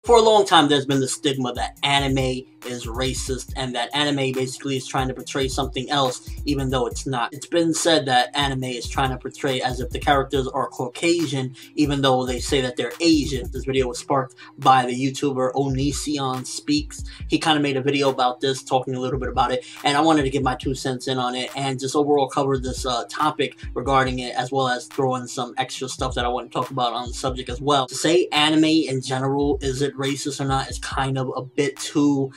For a long time, there's been the stigma that anime is racist and that anime basically is trying to portray something else, even though it's not. It's been said that anime is trying to portray as if the characters are Caucasian, even though they say that they're Asian. This video was sparked by the YouTuber Onision Speaks. He kind of made a video about this, talking a little bit about it, and I wanted to give my 2 cents in on it and just overall cover this topic regarding it, as well as throw in some extra stuff that I want to talk about on the subject as well. To say anime in general, is it racist or not, is kind of a bit too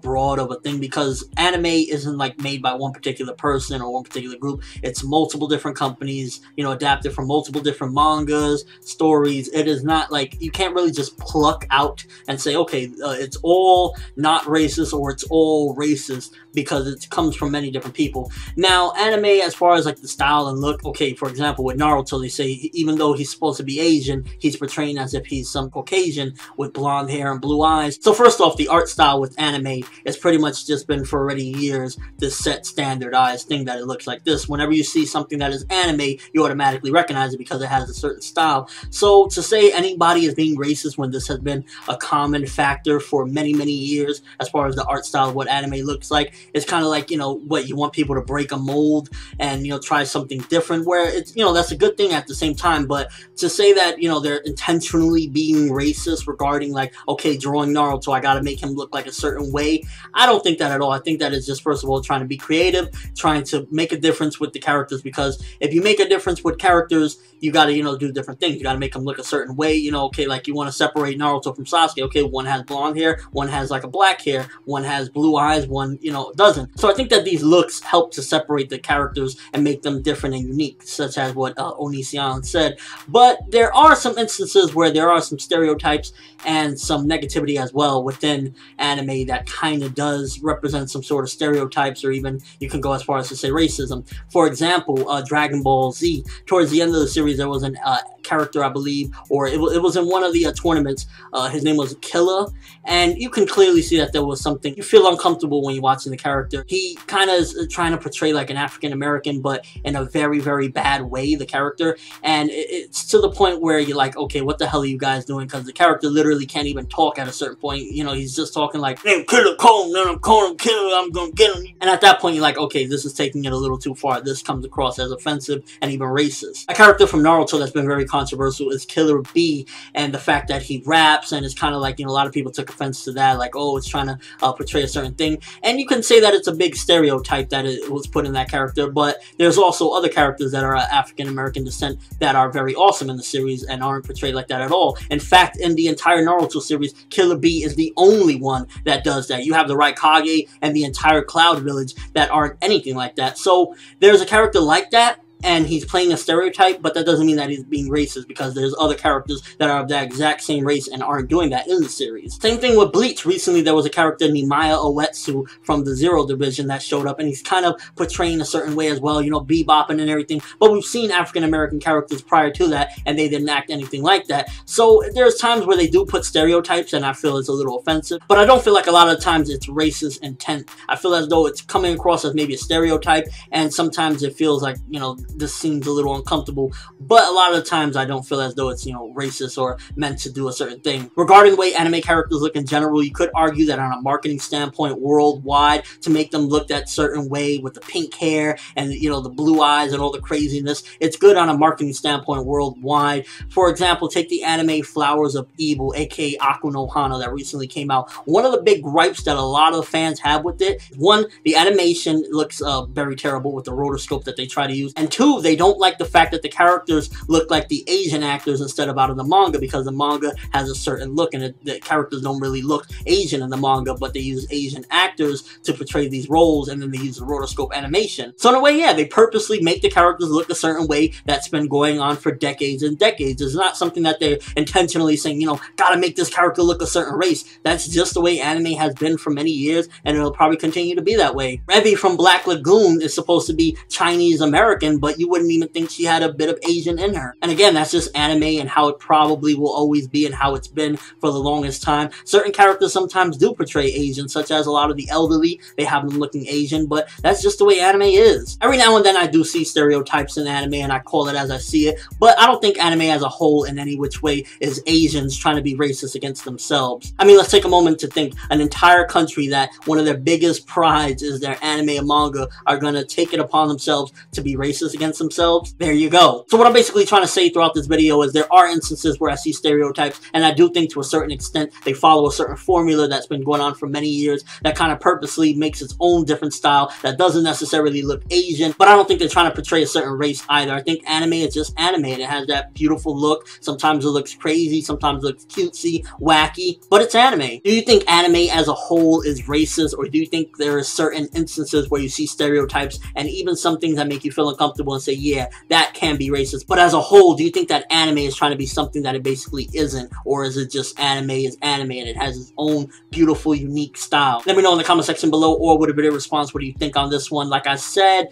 broad of a thing, because anime isn't like made by one particular person or one particular group. It's multiple different companies, you know, adapted from multiple different mangas, stories. It is not like, you can't really just pluck out and say, okay, it's all not racist or it's all racist, because it comes from many different people. Now, anime, as far as like the style and look, okay, for example, with Naruto, they say even though he's supposed to be Asian, he's portraying as if he's some Caucasian with blonde hair and blue eyes. So first off, the art style with anime has pretty much just been for already years this set standardized thing that it looks like this. Whenever you see something that is anime, you automatically recognize it because it has a certain style. So to say anybody is being racist when this has been a common factor for many, many years as far as the art style of what anime looks like, it's kind of like, you know, what, you want people to break a mold and, you know, try something different, where it's, you know, that's a good thing at the same time. But to say that, you know, they're intentionally being racist regarding like, okay, drawing Naruto, I gotta make him look like a certain way, I don't think that at all. I think that is just, first of all, trying to be creative, trying to make a difference with the characters, because if you make a difference with characters, you gotta, you know, do different things. You gotta make them look a certain way, you know, okay, like you want to separate Naruto from Sasuke, okay, one has blonde hair, one has like a black hair, one has blue eyes, one, you know, doesn't. So I think that these looks help to separate the characters and make them different and unique, such as what Onision said. But there are some instances where there are some stereotypes and some negativity as well within anime that kind of does represent some sort of stereotypes, or even you can go as far as to say racism. For example, Dragon Ball Z, towards the end of the series, there was an character, I believe, or it was in one of the tournaments. His name was Killer, and you can clearly see that there was something, you feel uncomfortable when you're watching the character. He kind of is trying to portray like an African American, but in a very, very bad way, the character, and it's to the point where you're like, okay, what the hell are you guys doing? Because the character literally can't even talk at a certain point. You know, he's just talking like, hey, Killer, call him, then I'm calling him Killer, I'm gonna get him. And at that point, you're like, okay, this is taking it a little too far. This comes across as offensive and even racist. A character from Naruto that's been very controversial is Killer B, and the fact that he raps, and it's kind of like, you know, a lot of people took offense to that, like, oh, it's trying to portray a certain thing. And you can say that it's a big stereotype that it was put in that character, but there's also other characters that are African American descent that are very awesome in the series and aren't portrayed like that at all. In fact, in the entire Naruto series, Killer B is the only one that does that. You have the Raikage and the entire Cloud Village that aren't anything like that. So there's a character like that, and he's playing a stereotype, but that doesn't mean that he's being racist, because there's other characters that are of that exact same race and aren't doing that in the series. Same thing with Bleach. Recently, there was a character, Nimaya Oetsu, from the Zero Division that showed up, and he's kind of portraying a certain way as well, you know, bebopping and everything. But we've seen African-American characters prior to that, and they didn't act anything like that. So there's times where they do put stereotypes, and I feel it's a little offensive. But I don't feel like a lot of times it's racist intent. I feel as though it's coming across as maybe a stereotype, and sometimes it feels like, you know, this seems a little uncomfortable, but a lot of the times I don't feel as though it's, you know, racist or meant to do a certain thing. Regarding the way anime characters look in general, you could argue that on a marketing standpoint worldwide, to make them look that certain way with the pink hair and, you know, the blue eyes and all the craziness, it's good on a marketing standpoint worldwide. For example, take the anime Flowers of Evil, aka Aku no Hana, that recently came out. One of the big gripes that a lot of fans have with it, one, the animation looks very terrible with the rotoscope that they try to use, and two, they don't like the fact that the characters look like the Asian actors instead of out of the manga, because the manga has a certain look, and the characters don't really look Asian in the manga, but they use Asian actors to portray these roles, and then they use the rotoscope animation. So in a way, yeah, they purposely make the characters look a certain way that's been going on for decades and decades. It's not something that they're intentionally saying, you know, gotta make this character look a certain race. That's just the way anime has been for many years, and it'll probably continue to be that way. Revy from Black Lagoon is supposed to be Chinese American, but but you wouldn't even think she had a bit of Asian in her. And again, that's just anime and how it probably will always be and how it's been for the longest time. Certain characters sometimes do portray Asian, such as a lot of the elderly. They have them looking Asian, but that's just the way anime is. Every now and then I do see stereotypes in anime and I call it as I see it, but I don't think anime as a whole in any which way is Asians trying to be racist against themselves. I mean, let's take a moment to think. An entire country that one of their biggest prides is their anime and manga are gonna take it upon themselves to be racist against themselves? There you go. So what I'm basically trying to say throughout this video is there are instances where I see stereotypes, and I do think to a certain extent they follow a certain formula that's been going on for many years that kind of purposely makes its own different style that doesn't necessarily look Asian, but I don't think they're trying to portray a certain race either. I think anime is just anime and it has that beautiful look. Sometimes it looks crazy, sometimes it looks cutesy, wacky, but it's anime. Do you think anime as a whole is racist, or do you think there are certain instances where you see stereotypes and even some things that make you feel uncomfortable and say, yeah, that can be racist? But as a whole, do you think that anime is trying to be something that it basically isn't, or is it just anime is anime and it has its own beautiful, unique style? Let me know in the comment section below, or with a bit of response, what do you think on this one? Like I said,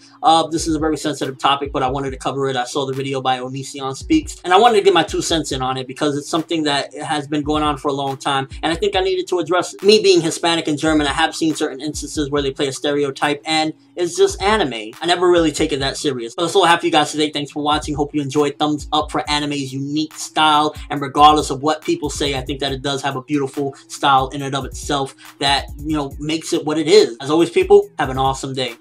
this is a very sensitive topic, but I wanted to cover it. I saw the video by Onision Speaks, and I wanted to get my 2 cents in on it because it's something that has been going on for a long time, and I think I needed to address it. Me being Hispanic and German, I have seen certain instances where they play a stereotype, and it's just anime. I never really take it that serious. But that's all I have for you guys today. Thanks for watching. Hope you enjoyed. Thumbs up for anime's unique style, and regardless of what people say, I think that it does have a beautiful style in and of itself that, you know, makes it what it is. As always, people, have an awesome day.